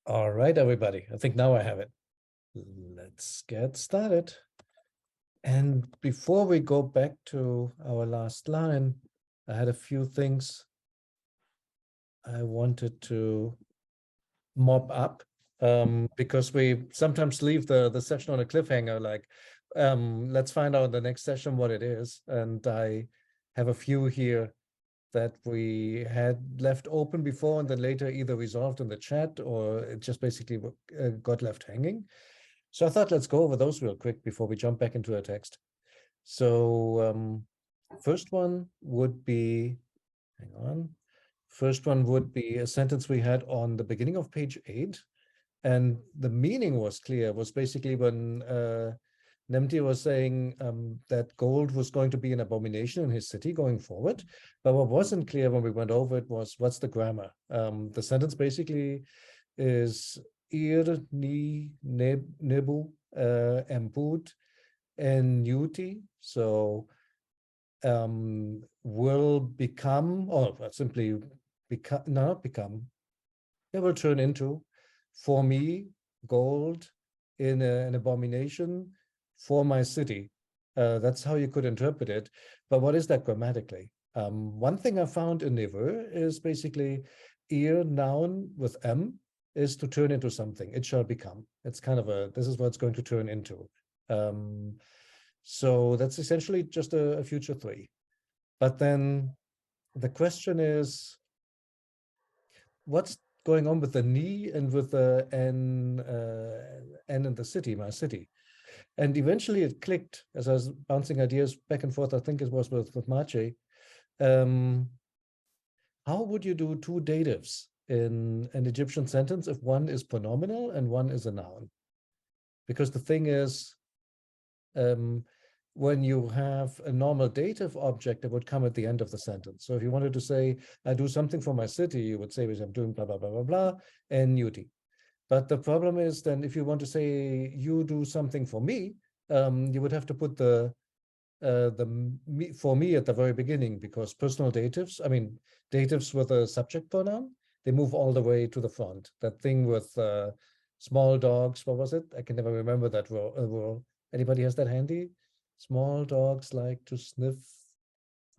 All right, everybody. I think now I have it. Let's get started. And before we go back to our last line, I had a few things I wanted to mop up because we sometimes leave the session on a cliffhanger, like, let's find out in the next session what it is. And I have a few here that we had left open before and then later either resolved in the chat or it just basically got left hanging. So I thought let's go over those real quick before we jump back into the text. So first one would be, hang on. First one would be a sentence we had on the beginning of page 8. And the meaning was clear, was basically when Nemti was saying that gold was going to be an abomination in his city going forward. But what wasn't clear when we went over it was what's the grammar. The sentence basically is ir ni nebu emput en nuti. So will become, or simply become, not become, it will turn into, for me, gold in an abomination for my city. That's how you could interpret it. But what is that grammatically? One thing I found in Never is basically ear noun with M is to turn into something. It shall become. It's kind of a, this is what it's going to turn into. So that's essentially just a future 3. But then the question is, what's going on with the ni and with the n in the city, my city? And eventually it clicked as I was bouncing ideas back and forth. I think it was with Maciej. How would you do 2 datives in an Egyptian sentence if one is pronominal and one is a noun? Because the thing is, when you have a normal dative object that would come at the end of the sentence. So if you wanted to say, I do something for my city, you would say, I'm doing blah, blah, blah, blah, blah, and nuti. But the problem is then if you want to say, you do something for me, you would have to put the me, for me at the very beginning, because personal datives, I mean, datives with a subject pronoun, they move all the way to the front. That thing with small dogs, what was it? I can never remember that rule. Anybody has that handy? Small dogs like to sniff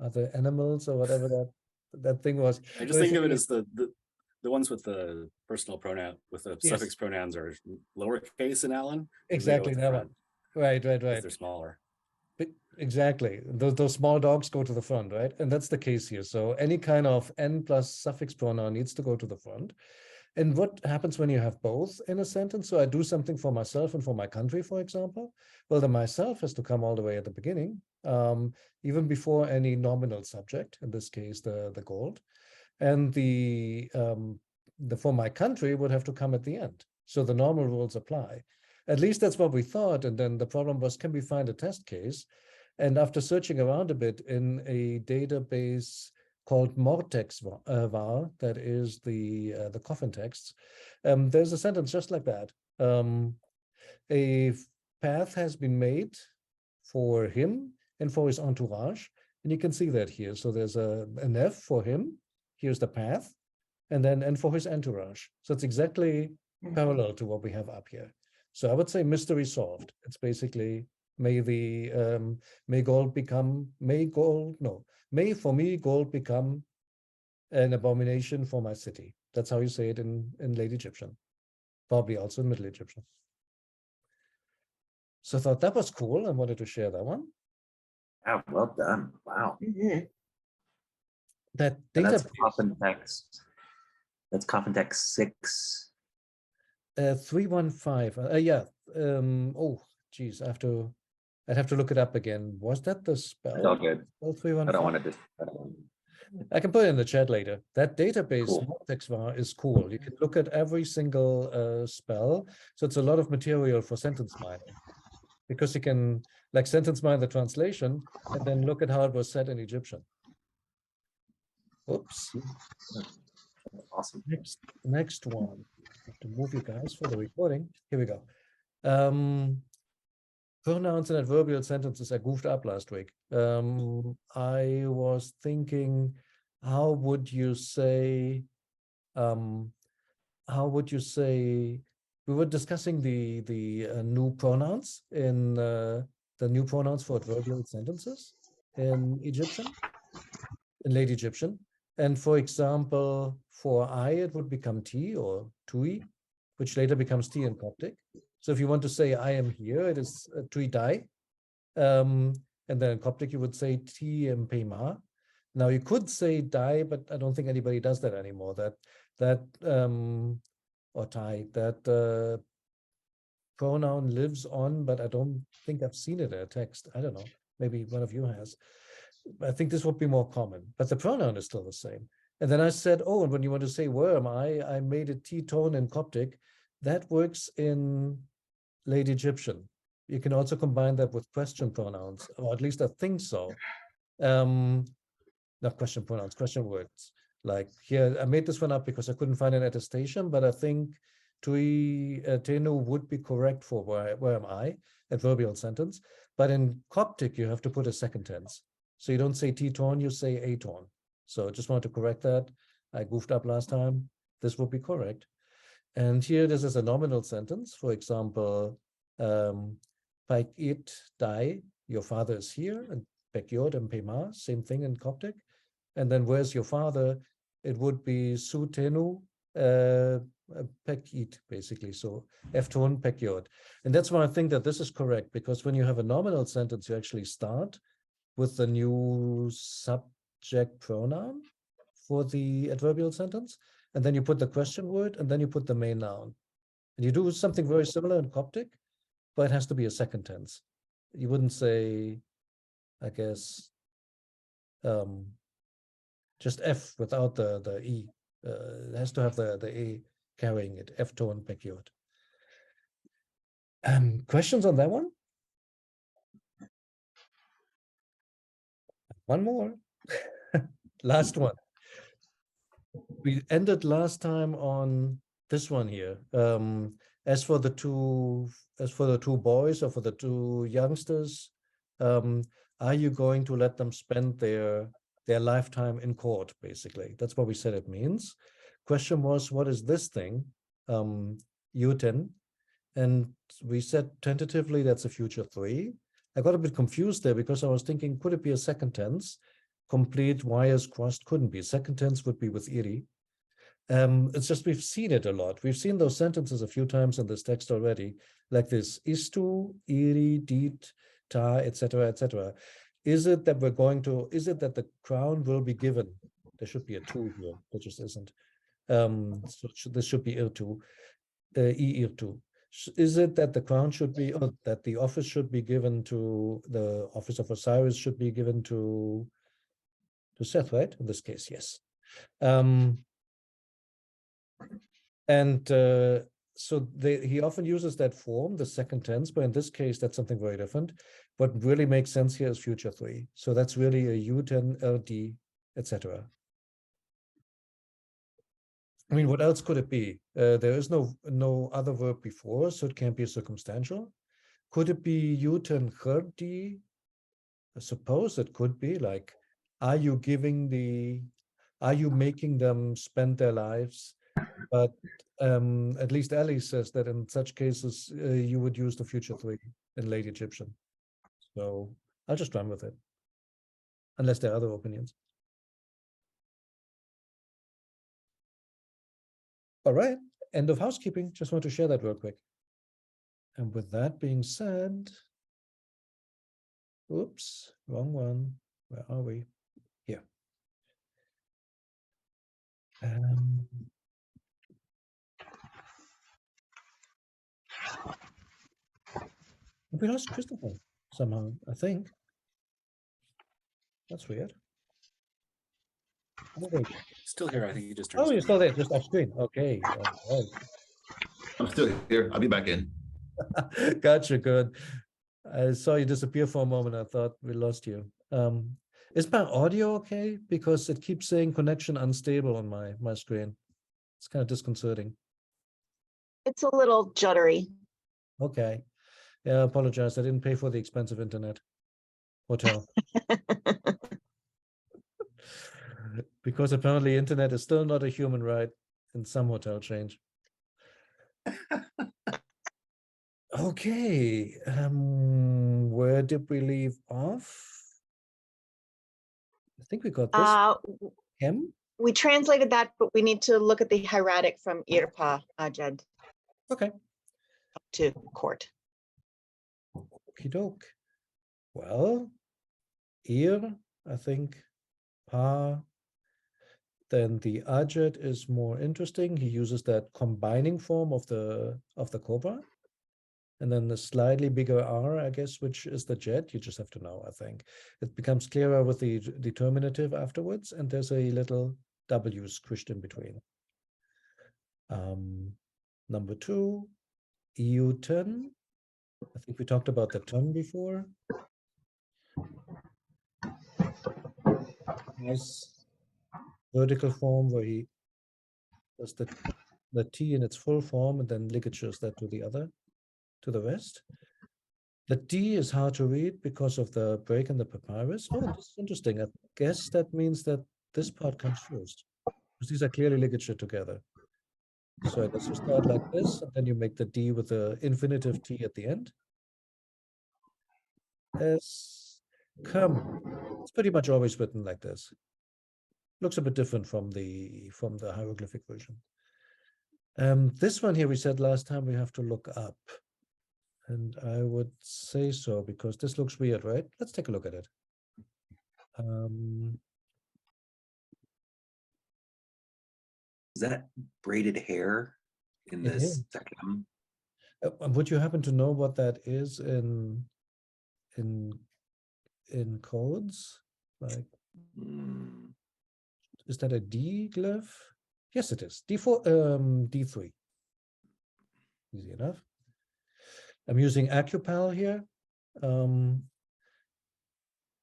other animals or whatever that thing was. I just think of it as the ones with the personal pronoun, with the suffix pronouns are lowercase in Allen. Exactly, that one. Right. They're smaller. But exactly. Those small dogs go to the front, right? And that's the case here. So any kind of n plus suffix pronoun needs to go to the front. And what happens when you have both in a sentence? So I do something for myself and for my country, for example. Well, the myself has to come all the way at the beginning, even before any nominal subject, in this case, the gold. And the for my country would have to come at the end. So the normal rules apply. At least that's what we thought. And then the problem was, can we find a test case? And after searching around a bit in a database called Mortex var, that is the coffin texts, there's a sentence just like that. A path has been made for him and for his entourage. And you can see that here. So there's an F for him. Here's the path. And then and for his entourage. So it's exactly parallel to what we have up here. So I would say mystery solved. It's basically may gold become, may for me gold become an abomination for my city. That's how you say it in Late Egyptian, probably also in Middle Egyptian. So I thought that was cool. I wanted to share that one. Yeah, well done. Wow. That data. That's coffin text. That's coffin text 6. 315. Yeah. Oh, geez. I'd have to look it up again. Was that the spell? It's all good. Oh, 315. I don't want to just. I can put it in the chat later. That database, Cool. Mortexvar, is cool. You can look at every single spell. So it's a lot of material for sentence mining. Because you can, like, sentence mine the translation and then look at how it was said in Egyptian. Oops. Awesome. Next one. I have to move you guys for the recording. Here we go. Pronouns and adverbial sentences. I goofed up last week. I was thinking, how would you say how would you say, we were discussing the new pronouns in the new pronouns for adverbial sentences in Egyptian, in late Egyptian. And for example, for I, it would become T or Tui, which later becomes T in Coptic. So if you want to say I am here, it is Tui Dai. And then in Coptic, you would say T Pema. Now you could say Dai, but I don't think anybody does that anymore. Or Tai, that pronoun lives on, but I don't think I've seen it in a text. I don't know. Maybe one of you has. I think this would be more common, but the pronoun is still the same. And then I said, oh, and when you want to say worm, I made a T tone in Coptic. That works in late Egyptian. You can also combine that with question pronouns, or at least I think so. Not question pronouns, question words. Like here, I made this one up because I couldn't find an attestation, but I think Tui Tenu would be correct for where am I, adverbial sentence. But in Coptic, you have to put a second tense. So you don't say T-ton, you say A-ton. So just wanted to correct that. I goofed up last time. This would be correct. And here, this is a nominal sentence. For example, Paik it dai, your father is here, and Pek yod and Pema, same thing in Coptic. And then where's your father? It would be Su Tenu Pek it, basically. So F-tone Pek yod. And that's why I think that this is correct, because when you have a nominal sentence, you actually start with the new subject pronoun for the adverbial sentence. And then you put the question word, and then you put the main noun. And you do something very similar in Coptic, but it has to be a second tense. You wouldn't say, I guess, just F without the E. It has to have the A carrying it, F tone Pek-yod. Questions on that one? One more. Last one. We ended last time on this one here. As for the two boys, or for the two youngsters, are you going to let them spend their lifetime in court? Basically, that's what we said it means. Question was, what is this thing? Uten, and we said tentatively that's a future 3. I got a bit confused there because I was thinking, could it be a second tense? Complete wires crossed couldn't be. Second tense would be with iri. It's just we've seen it a lot. We've seen those sentences a few times in this text already, like this: istu, iri, dit, ta, etc., etc. Is it that we're going to? Is it that the crown will be given? There should be a tu here. There just isn't. So this should be irtu, irtu. Is it that the crown should be, or that the office should be given to, the office of Osiris should be given to Seth, right? In this case, yes. So he often uses that form, the second tense, but in this case, that's something very different. What really makes sense here is future 3. So that's really a U10, LD, etc. I mean, what else could it be? There is no other verb before, so it can't be circumstantial. Could it be U10, Herdi? I suppose it could be like, are you making them spend their lives? But at least Ali says that in such cases, you would use the future 3 in late Egyptian. So I'll just run with it, unless there are other opinions. All right, end of housekeeping. Just want to share that real quick. And with that being said, oops, wrong one. Where are we? Here. We lost Christopher somehow, I think. That's weird. Still here. I think he just turned. Oh, you're still there, just off screen. Okay. Right. I'm still here. I'll be back in. Gotcha, good. I saw you disappear for a moment. I thought we lost you. Is my audio okay? Because it keeps saying connection unstable on my screen. It's kind of disconcerting. It's a little juddery. Okay. Yeah, I apologize. I didn't pay for the expensive internet hotel. Because apparently internet is still not a human right in some hotel chains. Okay, where did we leave off? I think we got this. W- Hem? We translated that, but we need to look at the hieratic from Irpa, Jed, Okay. up to court. Okie doke. Well, ear, I think, pa. Then the Ajed is more interesting. He uses that combining form of the cobra. And then the slightly bigger R, I guess, which is the jet. You just have to know, I think. It becomes clearer with the determinative afterwards, and there's a little W squished in between. Number 2, EU10. I think we talked about the ton before. Nice vertical form where he does the T in its full form and then ligatures that to the rest. The D is hard to read because of the break in the papyrus. Oh, this is interesting. I guess that means that this part comes first, because these are clearly ligatured together. So I guess you start like this, and then you make the D with the infinitive T at the end. As come. It's pretty much always written like this. Looks a bit different from the hieroglyphic version. This one here we said last time we have to look up. And I would say so, because this looks weird, right? Let's take a look at it. Is that braided hair in It this is. section? Would you happen to know what that is in codes? Like, is that a D glyph? Yes, it is. D4, D3. Easy enough. I'm using Acupal here,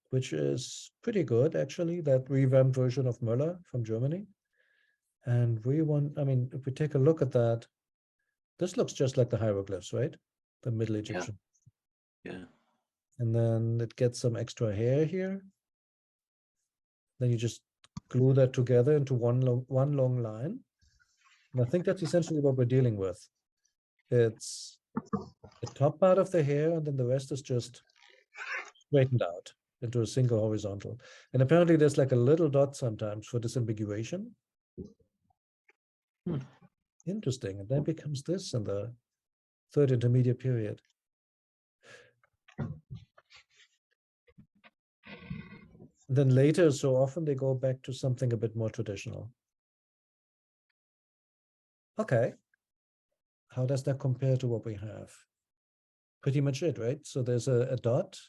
which is pretty good, actually, that revamped version of Möller from Germany. And we want, I mean, if we take a look at that, this looks just like the hieroglyphs, right? The Middle Egyptian. Yeah. And then it gets some extra hair here. Then you just glue that together into one long line. And I think that's essentially what we're dealing with. It's the top part of the hair, and then the rest is just straightened out into a single horizontal. And apparently there's like a little dot sometimes for disambiguation. Interesting. And then becomes this in the third intermediate period. And then later, so often they go back to something a bit more traditional. Okay. How does that compare to what we have? Pretty much it, right? So there's a dot,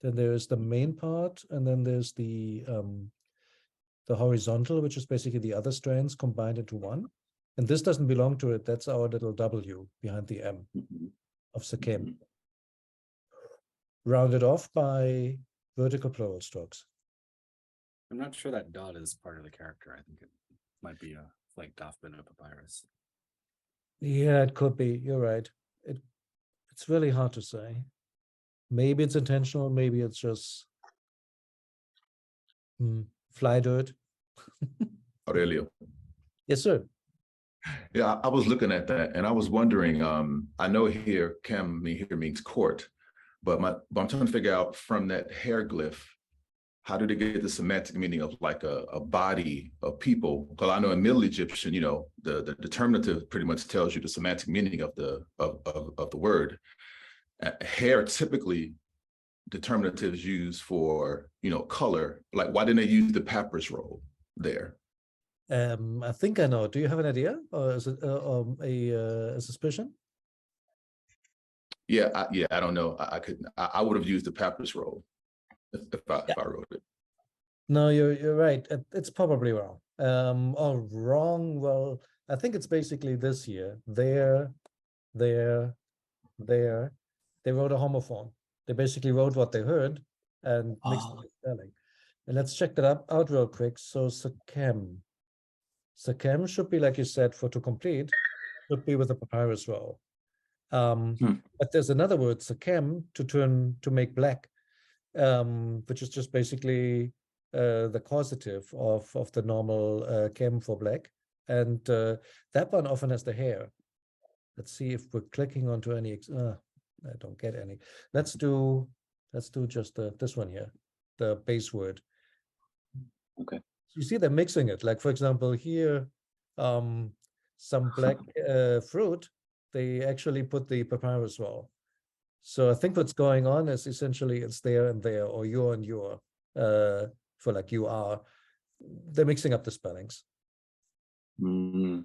then there's the main part, and then there's the horizontal, which is basically the other strands combined into one. And this doesn't belong to it. That's our little W behind the M of Sekem. Rounded off by vertical plural strokes. I'm not sure that dot is part of the character. I think it might be a flaked off bit of papyrus. Yeah, it could be. You're right. It's really hard to say. Maybe it's intentional. Maybe it's just fly dirt. Aurelio. Yes, sir. Yeah, I was looking at that and I was wondering, I know here, Chem here means court, but I'm trying to figure out from that hieroglyph, how do they get the semantic meaning of like a body of people? Because I know in Middle Egyptian, you know, the determinative pretty much tells you the semantic meaning of the word. Hair typically determinatives used for, you know, color. Like, why didn't they use the papyrus roll there? I think I know. Do you have an idea, or is it a suspicion? Yeah, I don't know. I would have used the papyrus roll if I wrote it. No, you're right. It's probably wrong. Or wrong. Well, I think it's basically this here. There. They wrote a homophone. They basically wrote what they heard and mixed it with spelling. And let's check that out real quick. So Sekem. Sekem should be, like you said, for to complete, should be with a papyrus roll. But there's another word, Sekem, to make black, which is just basically the causative of the normal chem for black. And that one often has the hair. Let's see if we're clicking onto any. I don't get any. Let's do just this one here, the base word. Okay. You see they're mixing it. Like for example, here, some black fruit. They actually put the papyrus roll. So I think what's going on is essentially it's there and there, or you're and you're, for like you are. They're mixing up the spellings. Okay.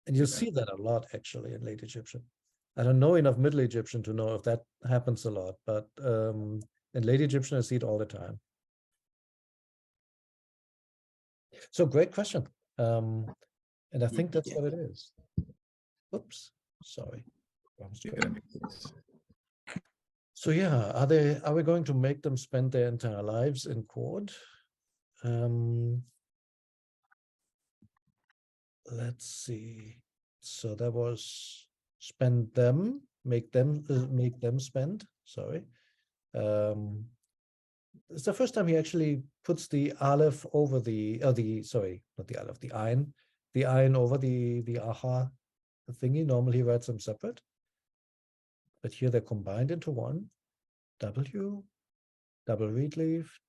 And you see that a lot actually in late Egyptian. I don't know enough Middle Egyptian to know if that happens a lot, but in late Egyptian, I see it all the time. So great question. And I think that's what it is. Oops, sorry. Yeah, that makes sense. So yeah, are we going to make them spend their entire lives in court? Let's see. So that was spend them, make them spend. Sorry. It's the first time he actually puts the aleph over the sorry, not the aleph, the ayin over the aha thingy. Normally he writes them separate, but here they're combined into one. W, double reed leaf,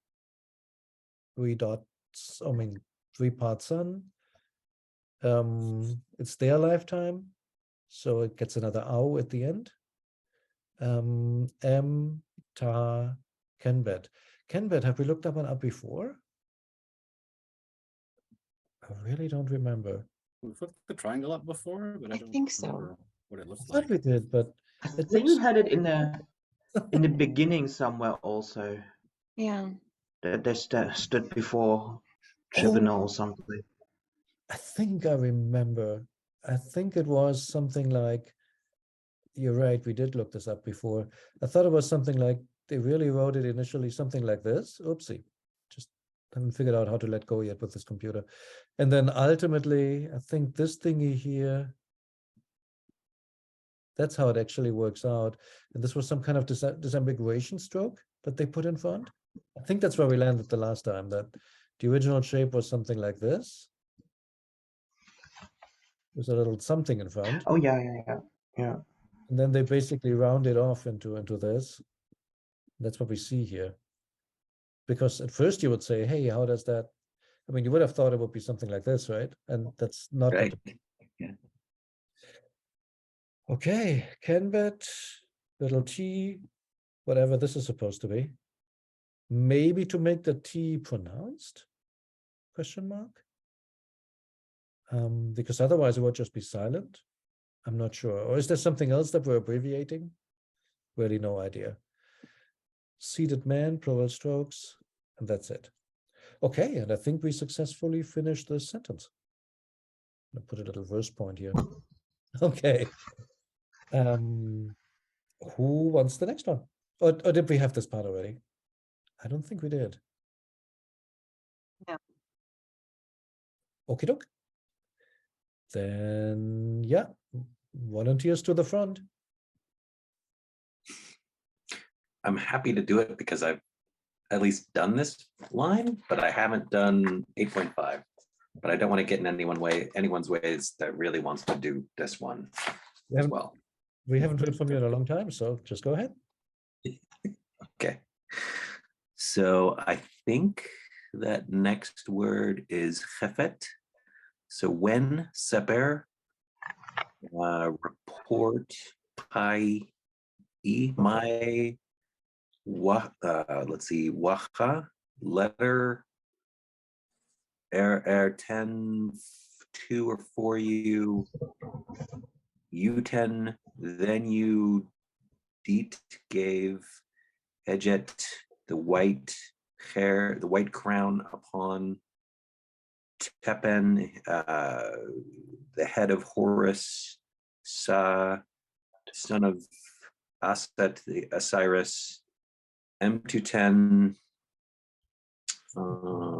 3 dots. I mean 3-part sun. It's their lifetime, so it gets another ow at the end. M, ta, kenbet. Kenbet, have we looked that one up before? I really don't remember. We've looked the triangle up before, but I I don't think so. remember what it I looked thought like. we did, but I it think we looks had it in the beginning somewhere also. Yeah. That they stood before Oh. tribunal or something. I think I remember. I think it was something like, you're right, we did look this up before. I thought it was something like they really wrote it initially something like this. Oopsie. Just haven't figured out how to let go yet with this computer. And then ultimately, I think this thingy here, that's how it actually works out. And this was some kind of disambiguation stroke that they put in front. I think that's where we landed the last time, that the original shape was something like this. There's a little something in front. Oh yeah. And then they basically round it off into this. That's what we see here. Because at first you would say, hey, how does that? I mean, you would have thought it would be something like this, right? And that's not Right. what. Okay, Kenbet, little t, whatever this is supposed to be. Maybe to make the T pronounced? Question mark. Because otherwise it would just be silent. I'm not sure. Or is there something else that we're abbreviating? Really no idea. Seated man, plural strokes, and that's it. Okay, and I think we successfully finished this sentence. I'm gonna put a little verse point here. Okay. Who wants the next one? Or did we have this part already? I don't think we did. No. Okie doke. Then, yeah, volunteers to the front. I'm happy to do it because I've at least done this line, but I haven't done 8.5. But I don't want to get in anyone's ways that really wants to do this one as well. We haven't heard from you in a long time, so just go ahead. Okay. So I think that next word is chefet. So when seper, report, pai, my, let's see, wacha, letter, 10, 2 or 4 you, 10, then you, deet gave, ejet, the white hair, the white crown upon Tepen, the head of Horus, Sa, son of Aset, the Osiris, M210,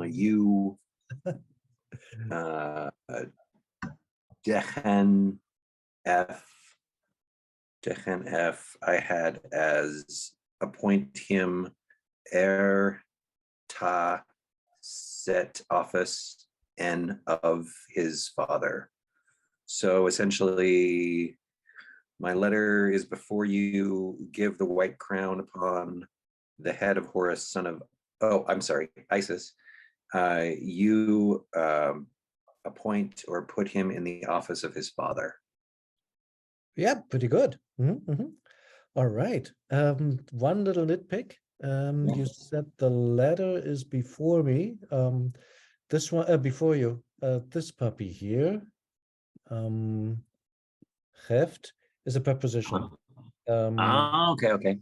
you, Dechen F, I had as appoint him ta set office N of his father. So essentially, my letter is before you give the white crown upon the head of Horus, son of, oh, I'm sorry, Isis. You appoint or put him in the office of his father. Yeah, pretty good. All right. One little nitpick. You said the letter is before me. This one before you. This puppy here. Heft is a preposition. Okay.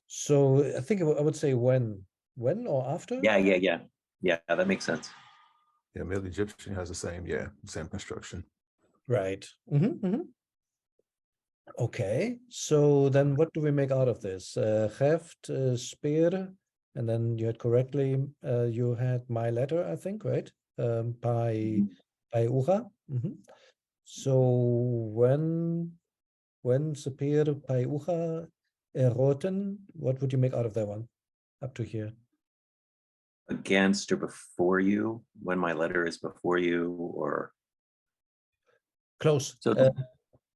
So I think I would say when or after. Yeah, that makes sense. Yeah, Middle Egyptian has the same construction. Right. Okay, so then what do we make out of this? Heft, speer, and then you had correctly, you had my letter, I think, right? By Ura. So when speer by Ura eroten, what would you make out of that one up to here? Against or before you, when my letter is before you, or Close. so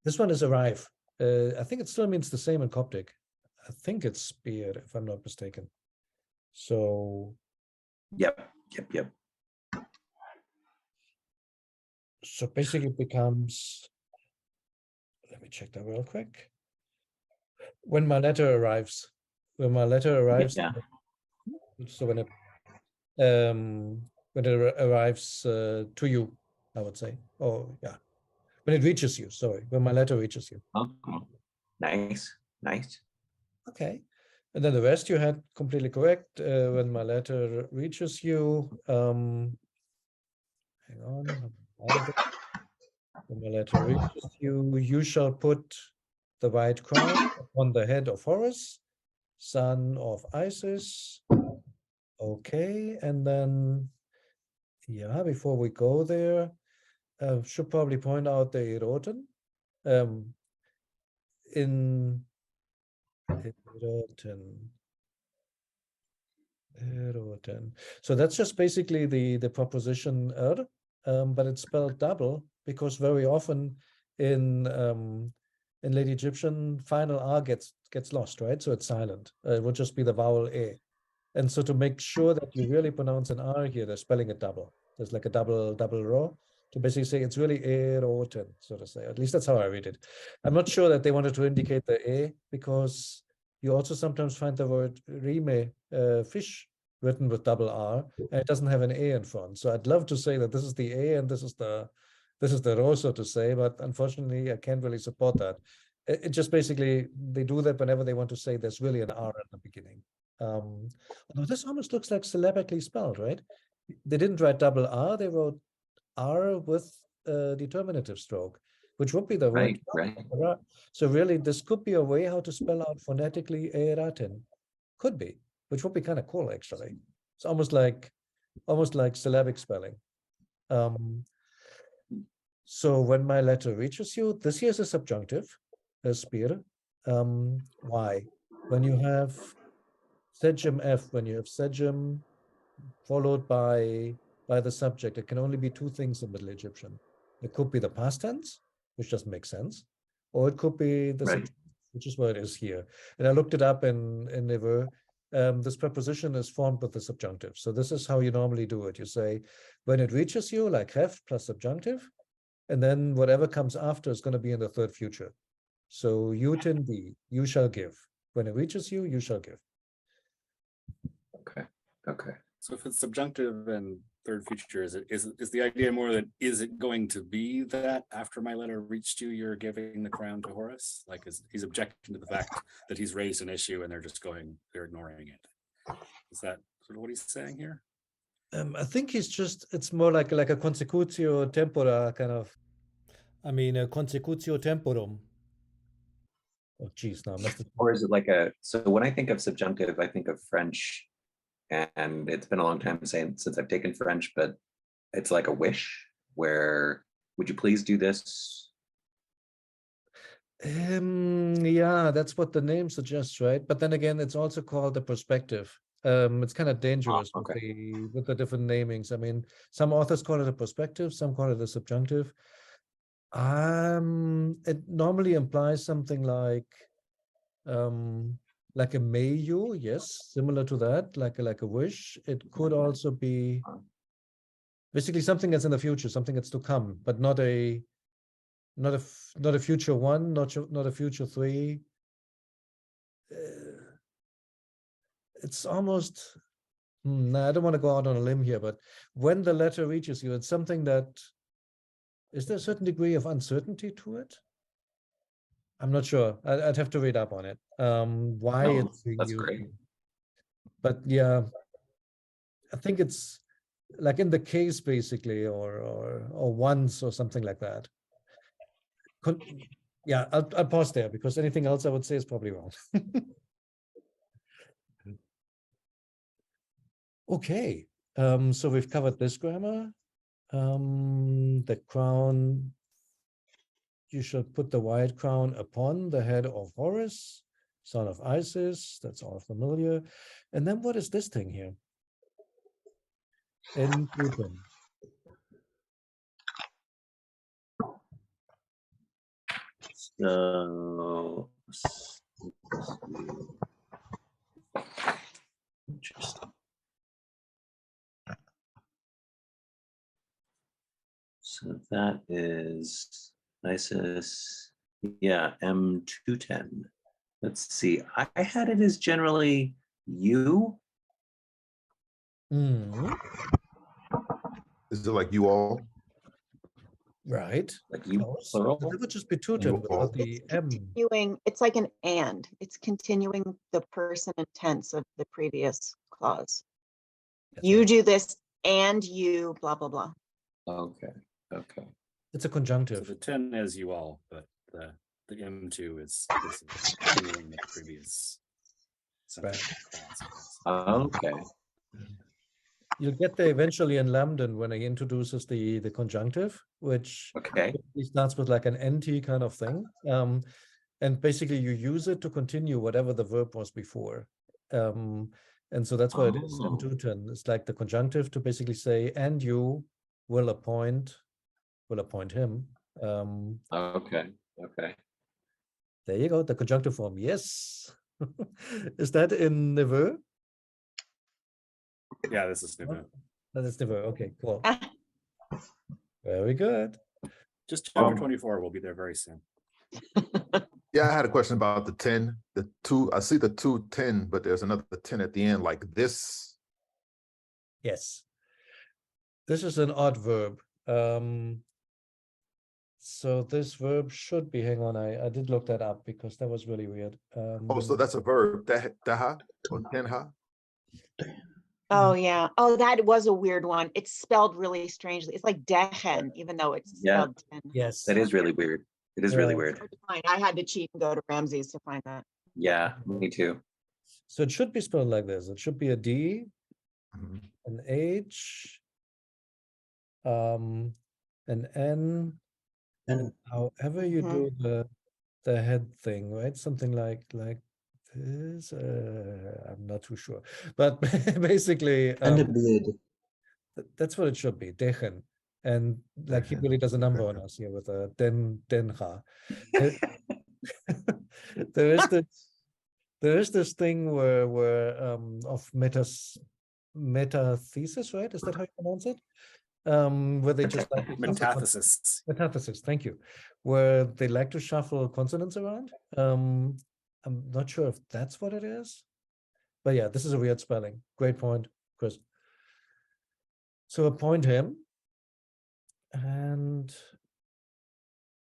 This one is arrive. I think it still means the same in Coptic. I think it's spear, if I'm not mistaken. So yep. So basically it becomes, let me check that real quick. When my letter arrives, Yeah. so when it arrives to you, I would say. Oh yeah. When it reaches you, sorry, when my letter reaches you. Oh, nice. Okay. And then the rest you had completely correct. When my letter reaches you, hang on. When my letter reaches you, you shall put the white crown on the head of Horus, son of Isis. Okay, and then, yeah, before we go there, should probably point out the Eroten. In Eroten. So that's just basically the proposition but it's spelled double because very often in Late Egyptian, final R gets lost, right? So it's silent. It would just be the vowel E. And so to make sure that you really pronounce an R here, they're spelling it double. There's like a double row to basically say it's really eroten, so to say. At least that's how I read it. I'm not sure that they wanted to indicate the E because you also sometimes find the word rime, fish, written with double R, and it doesn't have an A in front. So I'd love to say that this is the A and this is the row, so to say, but unfortunately I can't really support that. It just basically, they do that whenever they want to say there's really an R at the beginning. Although this almost looks like syllabically spelled, right? They didn't write double R, they wrote R with a determinative stroke, which would be the word. Right. So really, this could be a way how to spell out phonetically Eiratin. Could be, which would be kind of cool, actually. It's almost like syllabic spelling. So when my letter reaches you, this here is a subjunctive, a spear. Why? When you have Sejim F, when you have Sejim followed by the subject, it can only be two things in Middle Egyptian. It could be the past tense, which doesn't make sense, or it could be the subject, which is what it is here. And I looked it up in Never. This preposition is formed with the subjunctive. So this is how you normally do it. You say, when it reaches you, like heft plus subjunctive, and then whatever comes after is going to be in the third future. So yutin be, you shall give. When it reaches you, you shall give. Okay. So if it's subjunctive and third future, is the idea more that is it going to be that after my letter reached you, you're giving the crown to Horus? Like he's objecting to the fact that he's raised an issue and they're ignoring it. Is that sort of what he's saying here? I think it's more like a consecutio tempora kind of. I mean, a consecutio temporum. Oh, geez, now I must have. Or is it so when I think of subjunctive, I think of French, and it's been a long time since I've taken French, but it's like a wish where, would you please do this? Yeah, that's what the name suggests, right? But then again, it's also called the perspective. It's kind of dangerous with the different namings. I mean, some authors call it a perspective, some call it a subjunctive. It normally implies something like a may you, yes, similar to that, like a wish. It could also be basically something that's in the future, something that's to come, but not a future one, not a future three. It's almost nah, I don't want to go out on a limb here, but when the letter reaches you, it's something that is there a certain degree of uncertainty to it? I'm not sure. I'd have to read up on it. Why No, it's being that's used. great. But yeah, I think it's like in the case basically, or once or something like that. Yeah, I'll pause there because anything else I would say is probably wrong. Okay, so we've covered this grammar. The crown, you should put the white crown upon the head of Horus, son of Isis. That's all familiar. And then what is this thing here? In Putin. So interesting. So that is ISIS. Yeah, M210. Let's see. I had it as generally you. Mm, Is it like you all? right. Like you, Close. plural? But that would just be Putin You without all. the It's M. continuing, it's like an and. It's continuing the person and tense of the previous clause. That's You right. do this and you blah, blah, blah. Okay. Okay. It's a So conjunctive. the 10 as you all, but the M2 is continuing the previous sentence clause, I guess. Okay. You'll get there eventually in Lambden when he introduces the conjunctive, which Okay. basically starts with like an NT kind of thing. And basically you use it to continue whatever the verb was before. And so that's what it is. Oh. M210. It's like the conjunctive to basically say, and you will appoint him. Okay. Okay. There you go, the conjunctive form. Yes. Is that in Neveu? Yeah, this is Nubu. That is Neveu. Okay, cool. Very good. Just chapter 24 will be there very soon. Yeah, I had a question about the 10, the 2. I see the 210, but there's another 10 at the end, like this. Yes. This is an odd verb. So this verb should be, hang on, I did look that up because that was really weird. Oh, so that's a verb, daha or tenha. Oh, yeah. Oh, that was a weird one. It's spelled really strangely. It's like dehen, even though it's Yeah. spelled ten. Yes. That is really weird. It is really Yeah. weird. Hard to find. I had to cheat and go to Ramses to find that. Yeah, me too. So it should be spelled like this. It should be a D, Mhm. an H, an N, and however you do the head thing, right? Something like this. I'm not too sure, but basically, that's what it should be. Dechen, and like he Dechen. really does a number on us here with a denha. There is this thing where of metathesis, right? Is that how you pronounce it? Where they just like to shuffle Metathesis. metathesis, thank you. Where they like to shuffle consonants around. I'm not sure if that's what it is, but yeah, this is a weird spelling. Great point, Chris. So appoint him, and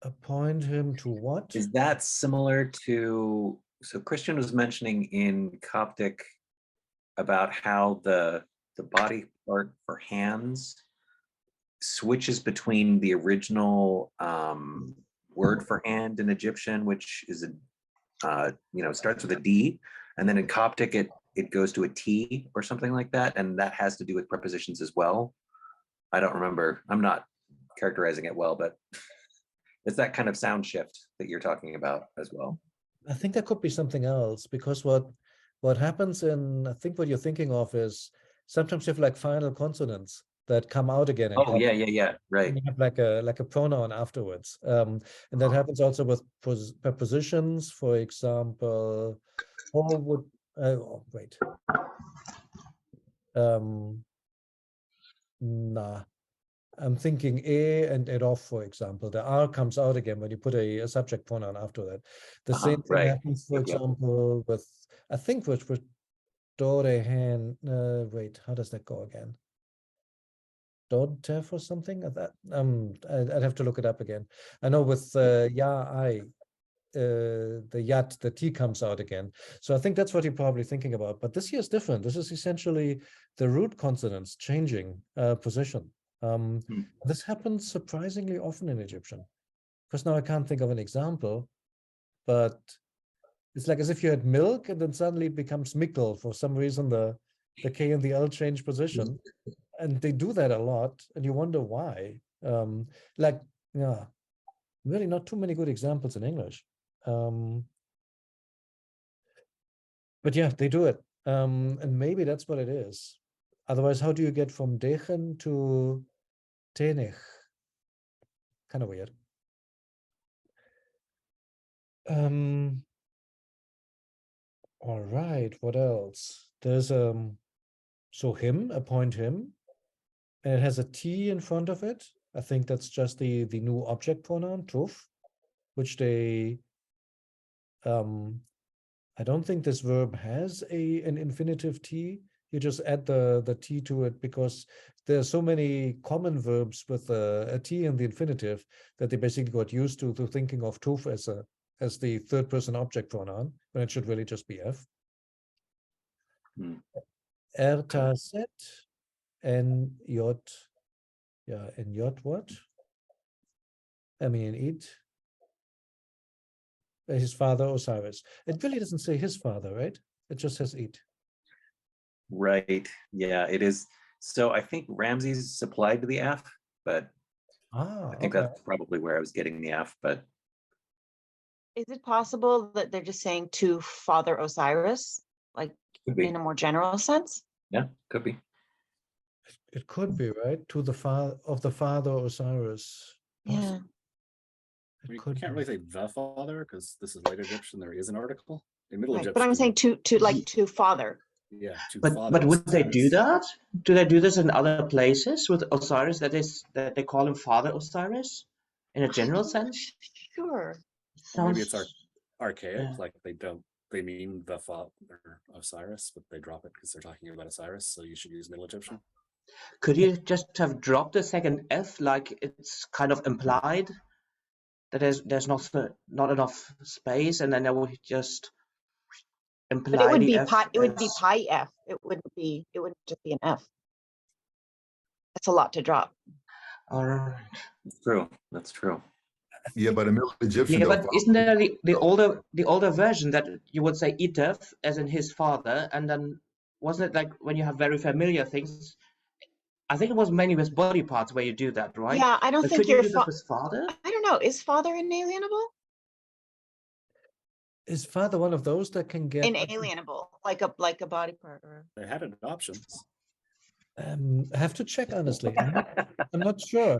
appoint him to what? Is that similar to, so Christian was mentioning in Coptic about how the body part for hands switches between the original word for hand in Egyptian, which is starts with a D, and then in Coptic it goes to a T or something like that, and that has to do with prepositions as well. I don't remember. I'm not characterizing it well, but it's that kind of sound shift that you're talking about as well. I think that could be something else, because what happens in, I think what you're thinking of is sometimes you have like final consonants that come out again. Oh, yeah, right. And you have like a pronoun afterwards. And that happens also with prepositions. For example, or would oh, wait. Nah. I'm thinking and off, for example. The R comes out again when you put a subject pronoun after that. The same thing right. happens, for Yep, yep. example, with, I think with Dorehen. Wait, how does that go again? Dodtef or something like that. I'd have to look it up again. I know with the yat, the T comes out again. So I think that's what you're probably thinking about. But this here is different. This is essentially the root consonants changing position. This happens surprisingly often in Egyptian. Because now I can't think of an example, but it's like as if you had milk and then suddenly it becomes mickle. For some reason, the K and the L change position. And they do that a lot, and you wonder why. Like, yeah, really not too many good examples in English. But yeah, they do it. And maybe that's what it is. Otherwise, how do you get from Dechen to Tenich? Kind of weird. All right, what else? There's so him, appoint him, and it has a T in front of it. I think that's just the new object pronoun, tuf, which they I don't think this verb has an infinitive T. You just add the T to it because there are so many common verbs with a T in the infinitive that they basically got used to thinking of tuf as the third person object pronoun when it should really just be F. Ertaset and Yot. Yeah, and Yot what? I mean, it. His father Osiris. It really doesn't say his father, right? It just says it. Right. Yeah, it is. So I think Ramses supplied to the F, but I think okay. that's probably where I was getting the F. But Is it possible that they're just saying to Father Osiris, like could be. in a more general sense? Yeah, could be. It could be, right? To the father of the father Osiris. Yeah. You can't really say the father because this is late Egyptian. There is an article in Middle Right. Egyptian. But I'm saying to like to father. Yeah, to But father would they do Osiris. that? Do they do this in other places with Osiris? That they call him Father Osiris in a general sense? Sure. Or maybe Sounds it's archaic, yeah. like they mean the father Osiris, but they drop it because they're talking about Osiris. So you should use Middle Egyptian. Could you just have dropped the second F, like it's kind of implied that there's not enough space, and then I would just imply But it would the be F pi. It would be as- pi F. It wouldn't just be an F. That's a lot to drop. All right. It's true. That's true. Yeah, but in Middle Egyptian, Yeah, though, but isn't there the older version that you would say Itef as in his father, and then wasn't it like when you have very familiar things? I think it was mainly with body parts where you do that, right? Yeah, I don't But think could you your do that with father? I don't know. Is father inalienable? Is father one of those that can get Inalienable, like a body part, or They had options. I have to check honestly. I'm not sure.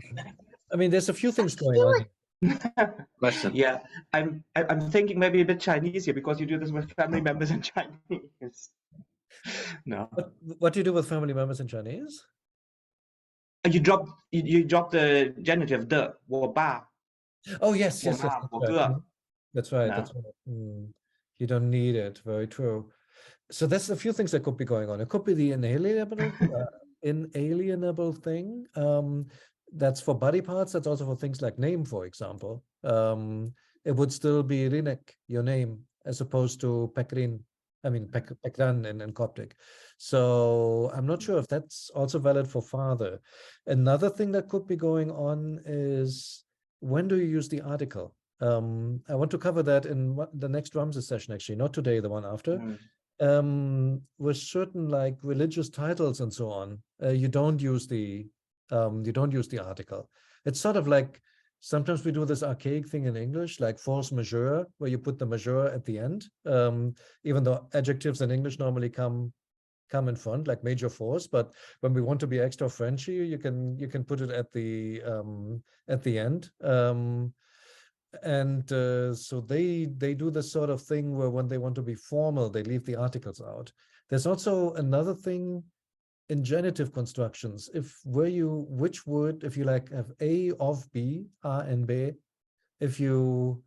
I mean, there's a few things going feel on like- here. Question. Yeah, I'm thinking maybe a bit Chinese here because you do this with family members in Chinese. No, What do you do with family members in Chinese? you drop the genitive de or ba. Oh yes, Or yes, yes. ma, That's or right. ge. Mhm. That's right. No. That's right. You don't need it. Very true. So there's a few things that could be going on. It could be the inalienable thing. That's for body parts. That's also for things like name, for example. It would still be Rinek, your name, as opposed to Pekrin. I mean, Pekran in Coptic. So I'm not sure if that's also valid for father. Another thing that could be going on is when do you use the article? I want to cover that in the next Ramses session, actually, not today, the one after. With certain like religious titles and so on, you don't use the article. It's sort of like sometimes we do this archaic thing in English, like force majeure, where you put the majeure at the end, even though adjectives in English normally come come in front, like major force. But when we want to be extra Frenchy, you can put it at the end. So they do this sort of thing where when they want to be formal, they leave the articles out. There's also another thing in genitive constructions. Which word, if you like, have A of B, A and B, if you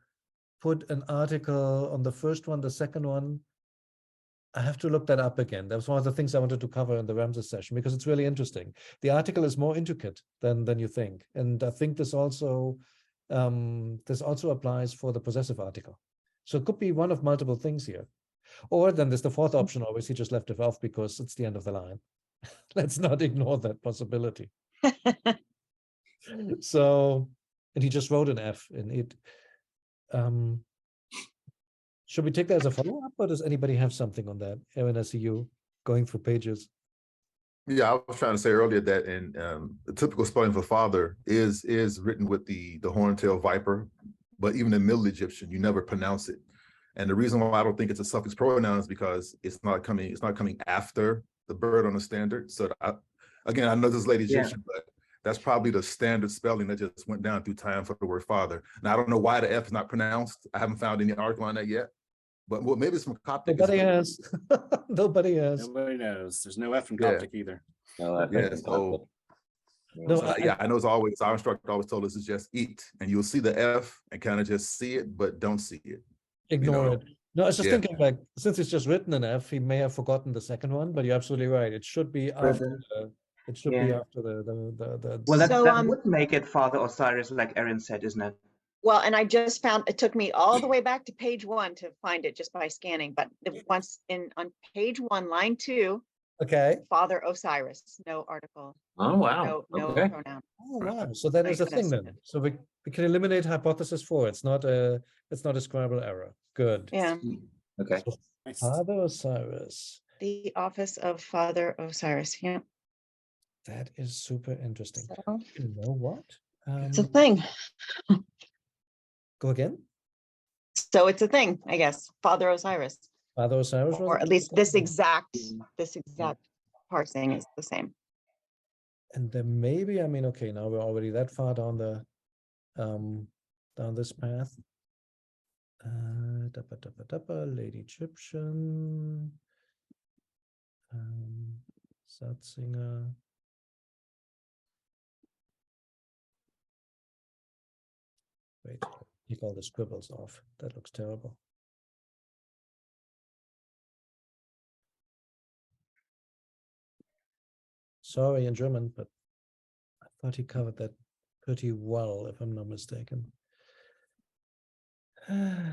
put an article on the first one, the second one, I have to look that up again. That was one of the things I wanted to cover in the Ramses session because it's really interesting. The article is more intricate than you think. And I think this also applies for the possessive article. So it could be one of multiple things here. Or then there's the fourth option, always he just left it off because it's the end of the line. Let's not ignore that possibility. So, and he just wrote an F in it. Should we take that as a follow-up, or does anybody have something on that? Aaron, I see you going through pages. Yeah, I was trying to say earlier that in the typical spelling for father is written with the horntail viper, but even in Middle Egyptian, you never pronounce it. And the reason why I don't think it's a suffix pronoun is because it's not coming after the bird on the standard. So I know this is late Egyptian, but that's probably the standard spelling that just went down through time for the word father. Now I don't know why the F is not pronounced. I haven't found any article on that yet. But well, maybe it's from Coptic. Nobody has. Nobody has. Nobody knows. There's no F in Coptic either. No, I think it's so, Coptic. I know it's always, our instructor always told us it's just eat. And you'll see the F and kind of just see it, but don't see it. Ignore it. No, I was just thinking, like, since it's just written an F, he may have forgotten the second one, but you're absolutely right. It should be after be after the Well, that So, would make it Father Osiris, like Aaron said, isn't it? Well, and I just found, it took me all the way back to page 1 to find it just by scanning, but once on page 1, line 2, okay. Father Osiris, no article. Oh, wow. No Okay. pronoun. Oh wow. So that is a thing then. So we can eliminate hypothesis 4. It's not a scribal error. Good. Yeah. Okay. So Father Osiris. The office of Father Osiris. Yeah. That is super interesting. So, You know what? it's a thing. Go again. So it's a thing, I guess. Father Osiris. Father Osiris, Or at least this exact parsing is the same. and then maybe, I mean, okay, now we're already that far down down this path. Lady Egyptian, Satzinger. Wait, take all the scribbles off. That looks terrible. Sorry in German, but I thought he covered that pretty well, if I'm not mistaken. No,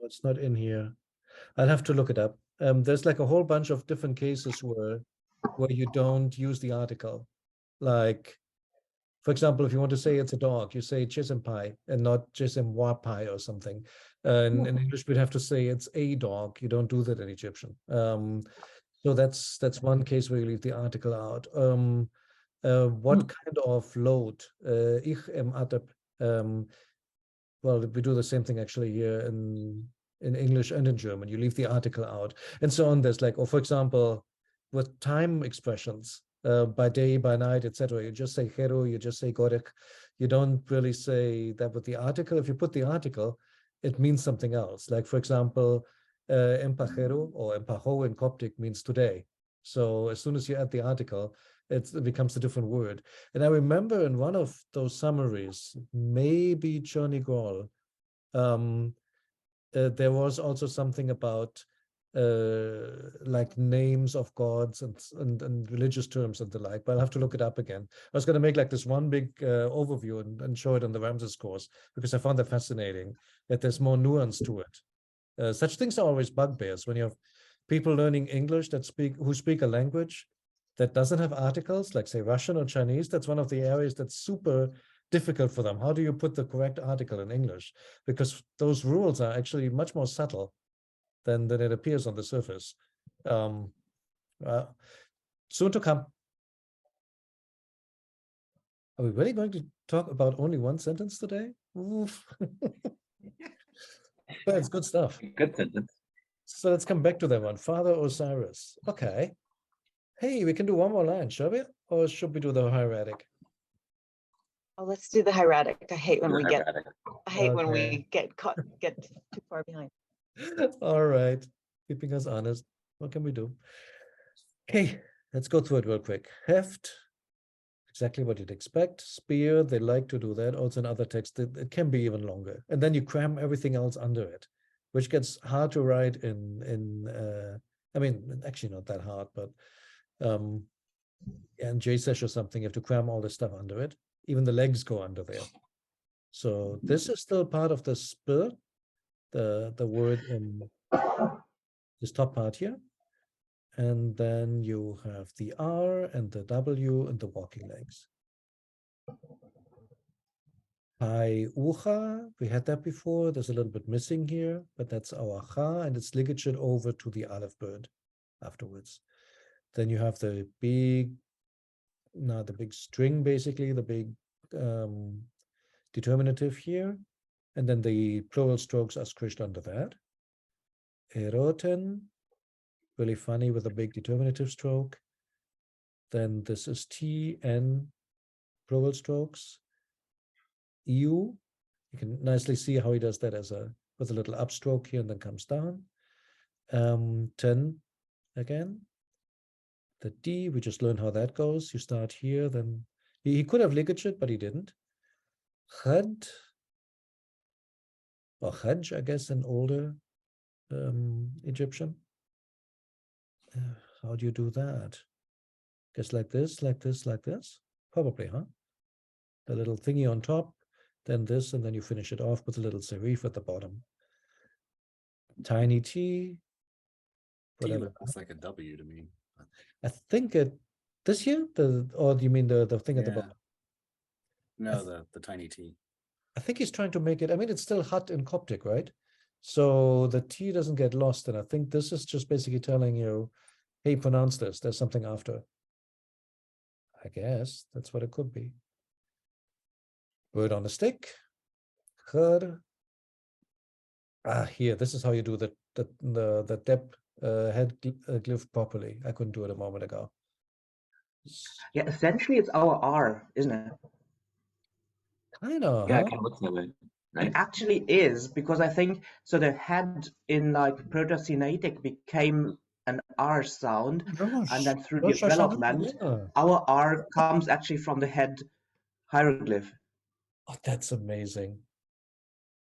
it's not in here. I'll have to look it up. There's like a whole bunch of different cases where you don't use the article. Like, for example, if you want to say it's a dog, you say chisimpai and not chisimwapai or something. In English, we'd have to say it's a dog. You don't do that in Egyptian. So that's one case where you leave the article out. What kind of load? Ich adab. Well, we do the same thing actually here in English and in German. You leave the article out, and so on. There's like, or for example, with time expressions, by day, by night, etc. You just say hero, you just say gorek. You don't really say that with the article. If you put the article, it means something else. Like, for example, empajero or empajo in Coptic means today. So as soon as you add the article, it becomes a different word. And I remember in one of those summaries, maybe Chernigol, there was also something about like names of gods and religious terms and the like, but I'll have to look it up again. I was going to make like this one big overview and show it on the Ramses course because I found that fascinating, that there's more nuance to it. Such things are always bugbears when you have people learning English who speak a language that doesn't have articles, like say Russian or Chinese. That's one of the areas that's super difficult for them. How do you put the correct article in English? Because those rules are actually much more subtle than it appears on the surface. Soon to come. Are we really going to talk about only one sentence today? Oof. But it's good stuff. Good sentence. So let's come back to that one. Father Osiris. Okay. Hey, we can do one more line, shall we? Or should we do the hieratic? Oh, let's do the hieratic. I hate when You're we get, hieratic. I hate when Okay. we get caught, get too far behind. All right. Keeping us honest. What can we do? Okay, let's go through it real quick. Heft, exactly what you'd expect. Spear, they like to do that. Also in other texts, it can be even longer. And then you cram everything else under it, which gets hard to write I mean, actually not that hard, but in JSesh or something, you have to cram all this stuff under it. Even the legs go under there. So this is still part of the spur, the word in this top part here. And then you have the R and the W and the walking legs. Pai Ucha, we had that before. There's a little bit missing here, but that's our Cha, and it's ligatured over to the Aleph bird afterwards. Then you have the big string, basically, the big determinative here. And then the plural strokes are squished under that. Eroten, really funny with a big determinative stroke. Then this is T, N, plural strokes. EU, you can nicely see how he does that with a little upstroke here and then comes down. 10 again. The D, we just learned how that goes. You start here, then he could have ligatured, but he didn't. Chad, or Hajj, I guess, an older Egyptian. How do you do that? Guess like this, like this, like this? Probably, huh? The little thingy on top, then this, and then you finish it off with a little serif at the bottom. Tiny T. T Whatever. looks like a W to me. I think this here, or do you mean the thing at the Yeah. bottom? No, the tiny T. I think he's trying to make it, I mean, it's still hot in Coptic, right? So the T doesn't get lost. And I think this is just basically telling you, hey, pronounce this. There's something after. I guess that's what it could be. Word on a stick. Khur. Here, this is how you do the depth head glyph properly. I couldn't do it a moment ago. Yeah, essentially it's our R, isn't it? Kind of, Yeah, huh? it kind of looks that way. Right? It actually is, because I think so the head in like Proto-Sinaitic became an R sound, and then through Rosh Hashanah, development, yeah. our R comes actually from the head hieroglyph. Oh, that's amazing.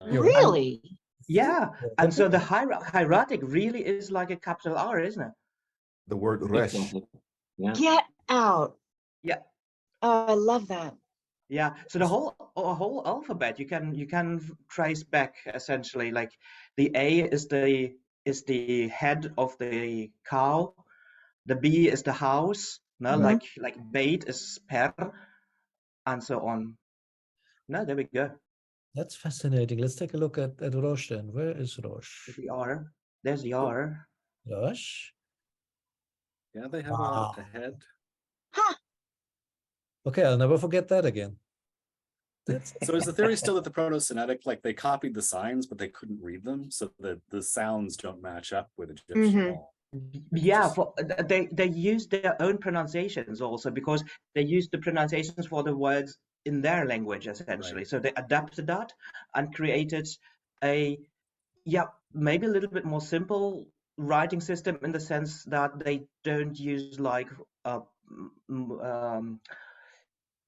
Really? Yeah, and so the hieratic really is like a capital R, isn't it? The word resh. Yeah. Get out. Yeah. Oh, I love that. Yeah, so the whole alphabet you can trace back essentially. Like the A is the head of the cow, the B is the house, no, Mhm. like bait is per, and so on. No, there we go. That's fascinating. Let's take a look at Rosh then. Where is Rosh? The R. There's the R. Rosh? Yeah, they have Wow. a head. Huh. Okay, I'll never forget that again. That's So is the theory still that the Proto-Semitic, like they copied the signs, but they couldn't read them, so that the sounds don't match up with Egyptian at all? Yeah, they use their own pronunciations also, because they use the pronunciations for the words in their language essentially. Right. So they adapted that and created maybe a little bit more simple writing system, in the sense that they don't use like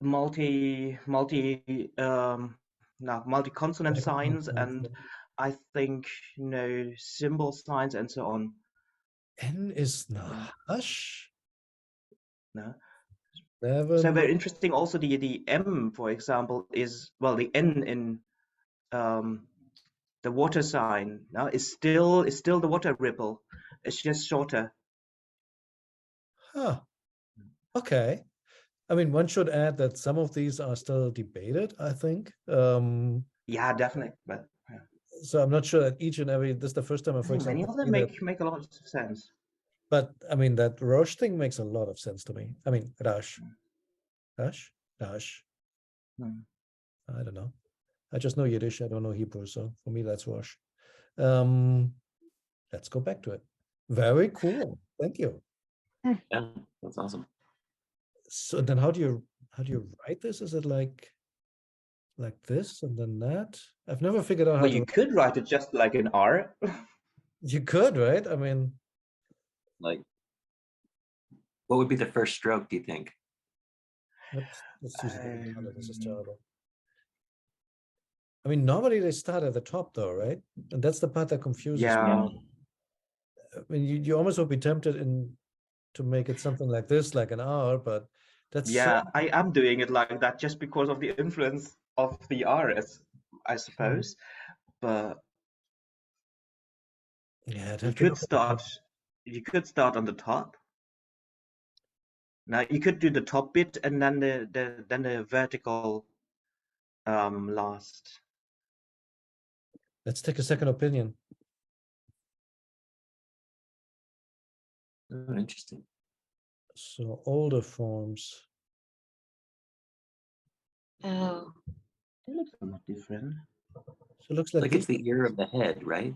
multi-consonant signs, and I think symbol signs and so on. N is Nahash. No. Never So very mind. interesting. Also, the M, for example, is, well, the N in the water sign now is still the water ripple. It's just shorter. Huh. Okay. I mean, one should add that some of these are still debated, I think. Yeah, definitely. But So I'm not sure that each and every, this is the first time, I for think many example, of them see that make a lot of sense. But I mean, that Rosh thing makes a lot of sense to me. I mean, Rosh. Rosh? Rosh. Hmm. I don't know. I just know Yiddish. I don't know Hebrew. So for me, that's Rosh. Let's go back to it. Very cool. Thank you. Yeah, that's awesome. So then how do you write this? Is it like this and then that? I've never figured out how Well, to you could write it just like an R. You could, right? I mean, Like, what would be the first stroke, do you think? let's use a different color. This is Um, terrible. I mean, normally they start at the top though, right? And that's the part that confuses me. Yeah, I mean, you almost would be tempted to make it something like this, like an R, but that's yeah, I am doing it like that just because of the influence of the RS, I suppose. But yeah, I'd you have to could look at the start, on the top. Now you could do the top bit and then the vertical last. Let's take a second opinion. Oh, interesting. So older forms. Oh, It looks somewhat different. So it looks like Like it's the ear of the head, right?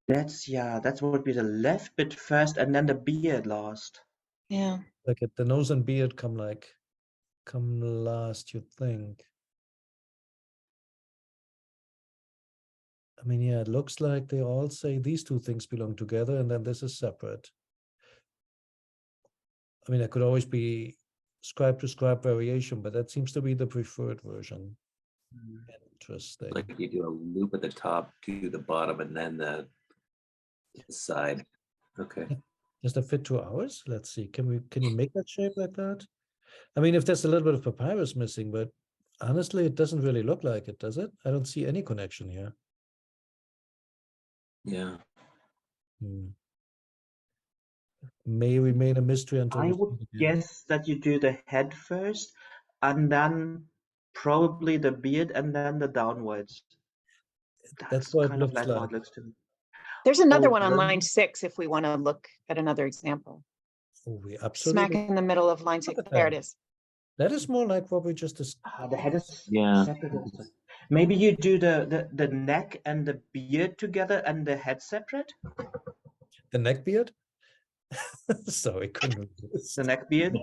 That's what would be the left bit first and then the beard last. yeah. like the nose and beard come last, you'd think. I mean, yeah, it looks like they all say these two things belong together and then this is separate. I mean, it could always be scribe to scribe variation, but that seems to be the preferred version. Interesting. Like you do a loop at the top to the bottom and then the side. Okay. Does that fit to ours? Let's see. Can you make that shape like that? I mean, if there's a little bit of papyrus missing, but honestly, it doesn't really look like it, does it? I don't see any connection here. Yeah. May remain a mystery until I we would see it again. guess that you do the head first and then probably the beard and then the downwards. That's what it kind of looks like how like. it looks to me. There's another Oh, one on very- line 6 if we want to look at another example. Oh, we Smack absolutely. in the middle of line 6. Look at There that. it is. That is more like what we just discussed. The head is Yeah. separate also. Maybe you do the neck and the beard together and the head separate? The neck beard? Sorry, couldn't resist. The neck beard?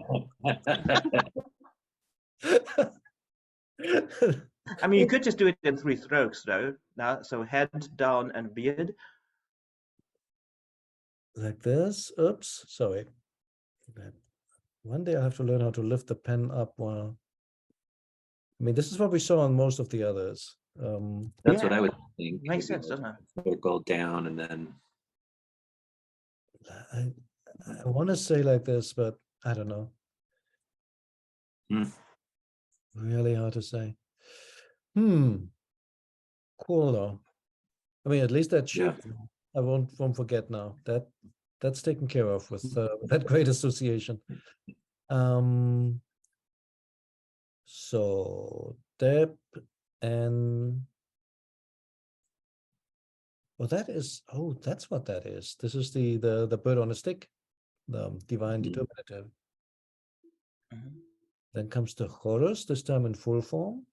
I mean, you could just do it in 3 strokes though. Now, so head, down, and beard. Like this. Oops, sorry. One day I have to learn how to lift the pen up while. I mean, this is what we saw on most of the others. That's what Yeah. I would think. Makes Maybe sense, doesn't it? Circle down and then I want to say like this, but I don't know. Hmm. Really hard to say. Cool though. I mean, at least that shape. I won't forget now. That's taken care of with that great association. So dep and well, that's what that is. This is the bird on a stick, the divine determinative. Mhm. Then comes the Horus, this time in full form.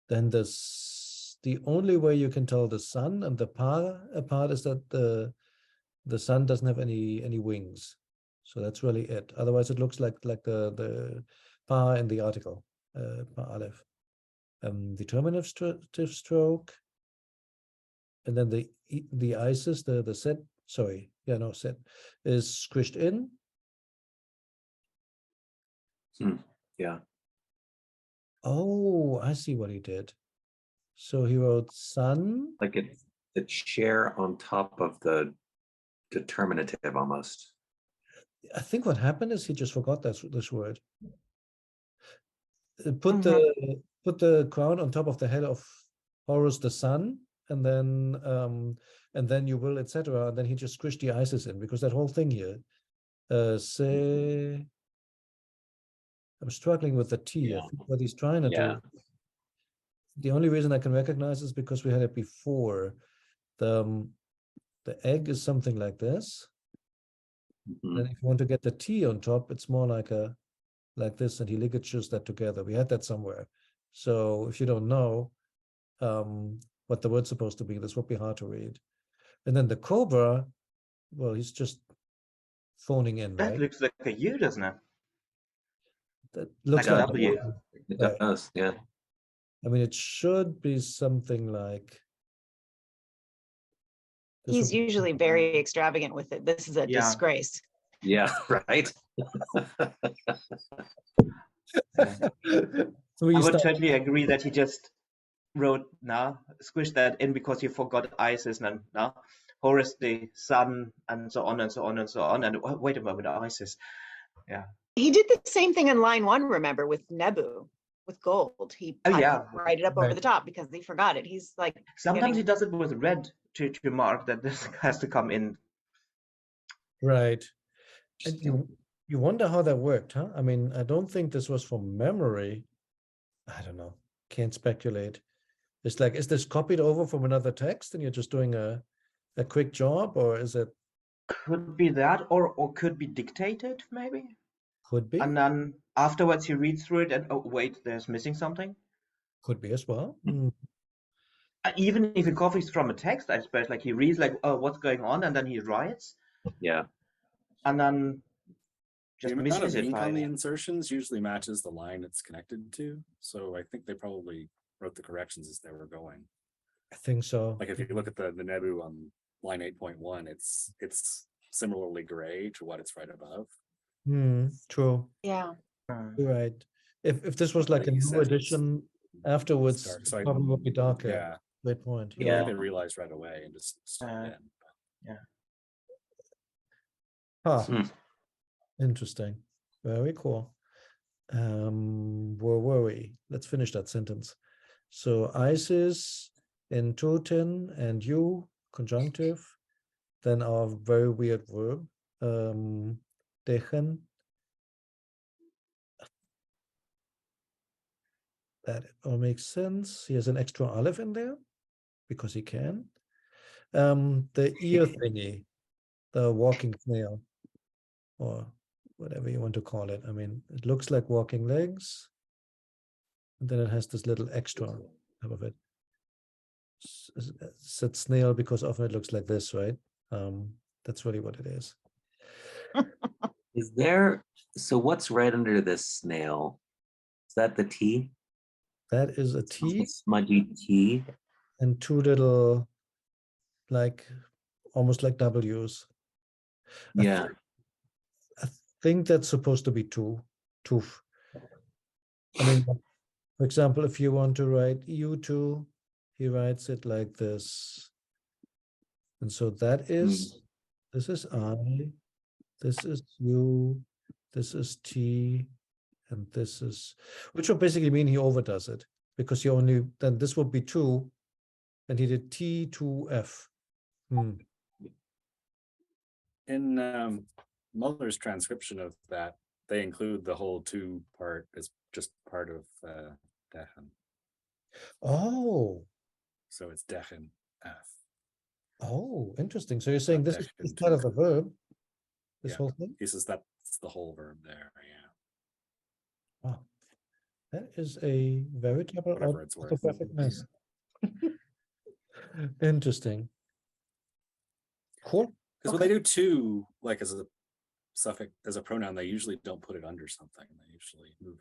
Then the only way you can tell the sun and the pa apart is that the sun doesn't have any wings. So that's really it. Otherwise, it looks like the pa in the article, pa aleph. Determinative stroke, and then the Isis, the set. Sorry, yeah, no set is squished in. Yeah. Oh, I see what he did. So he wrote sun. Like it's the chair on top of the determinative almost. I think what happened is he just forgot this word. Put the crown on top of the head of Horus the sun, and then you will, etc. And then he just squished the Isis in, because that whole thing here. Say, I'm struggling with the T. I think what he's trying to do. The only reason I can recognize is because we had it before. The The egg is something like this. Mhm. And if you want to get the T on top, it's more like this, and he ligatures that together. We had that somewhere. So if you don't know what the word's supposed to be, this would be hard to read. And then the cobra, well, he's just phoning in, That right? looks like a U, doesn't it? That looks Like a like W. It Right. does, yeah. I mean, it should be something like this. He's would be- usually very extravagant with it. This is a Yeah. disgrace. Yeah, right. Three I would stars. totally agree that he just wrote squish that in because he forgot Isis and Horus the sun and so on and so on and so on. And wait a moment, Isis. Yeah. He did the same thing in line 1, remember, with Nebu, with gold. He Oh, had yeah. to write it up over Right. the top because he forgot it. He's like Sometimes he getting, does it with red to mark that this has to come in. Right. And you wonder how that worked, huh? I mean, I don't think this was from memory. I don't know. Can't speculate. It's like, is this copied over from another text and you're just doing a quick job, or is it? Could be that, or could be dictated, maybe. Could be. And then afterwards he reads through it and oh wait, there's missing something. Could be as well. Mm. Even if he copies from a text, I suppose, like he reads like, oh, what's going on, and then he writes, Yeah. and then The just amount of misses it. ink on the By, insertions usually matches the line it's connected to. So I think they probably wrote the corrections as they were going. I think so. Like if you look at the Nebu on line 8.1, it's similarly gray to what it's right above. True. yeah. You're right. If this was like a Like you new said, it's edition afterwards, dark. it So probably would be darker. Yeah, Great point. I Yeah. think they realized right away and just started in. Huh. Hmm. Interesting. Very cool. Where were we? Let's finish that sentence. So Isis in Toten and you, conjunctive. Then our very weird verb, dechen. That all makes sense. He has an extra aleph in there because he can. The ear thingy, the walking snail, or whatever you want to call it. I mean, it looks like walking legs. And then it has this little extra on top of it. Said snail because often it looks like this, right? That's really what it is. Is there, so what's right under this snail? Is that the T? That is a T Smudgy T? and two little, like, almost like W's. Yeah. I think that's supposed to be tooth. I mean, for example, if you want to write U2, he writes it like this. And so that is, this is I, this is U, this is T, and this is, which would basically mean he overdoes it, because you only, then this would be 2, and he did T to F. In Muller's transcription of that, they include the whole 2 part as just part of Dechen. Oh, So it's Dechen F. oh, interesting. So you're saying Not this is Dechen part of too. the verb, this Yeah. whole thing? He says that's the whole verb there. Yeah. Wow. That is a veritable Whatever it's worth. orthographic mess. Interesting. Cool. Because when they do 2, like as a suffix, as a pronoun, they usually don't put it under something. They usually move.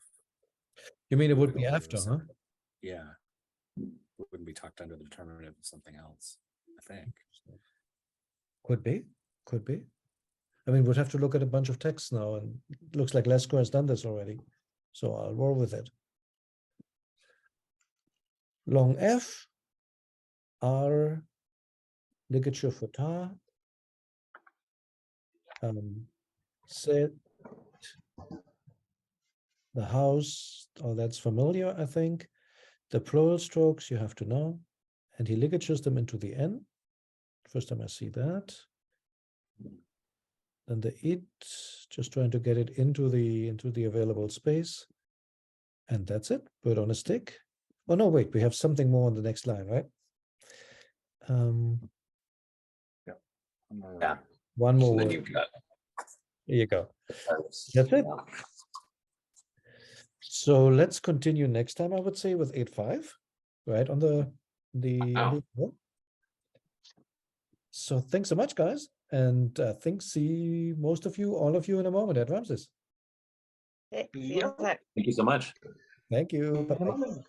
You mean it would it be over to a after, huh? separate- Yeah. It wouldn't be tucked under the determinative of something else, I think. Could be. Could be. I mean, we'd have to look at a bunch of texts now, and it looks like Lesko has done this already. So I'll roll with it. Long F, R, ligature for ta, set, the house, oh, that's familiar, I think. The plural strokes you have to know, and he ligatures them into the N. First time I see that. Then the it, just trying to get it into the available space. And that's it, put on a stick. Oh no, wait, we have something more on the next line, right? Yeah. One more And then word. you've got. There you go. Horus. That's it. Yeah. So let's continue next time, I would say, with 8.5, right, on the Wow. board. So thanks so much, guys. And see most of you, all of you in a moment at Ramses. Okay, see you in a sec. Thank you so much. Thank you. In a Bye-bye. moment.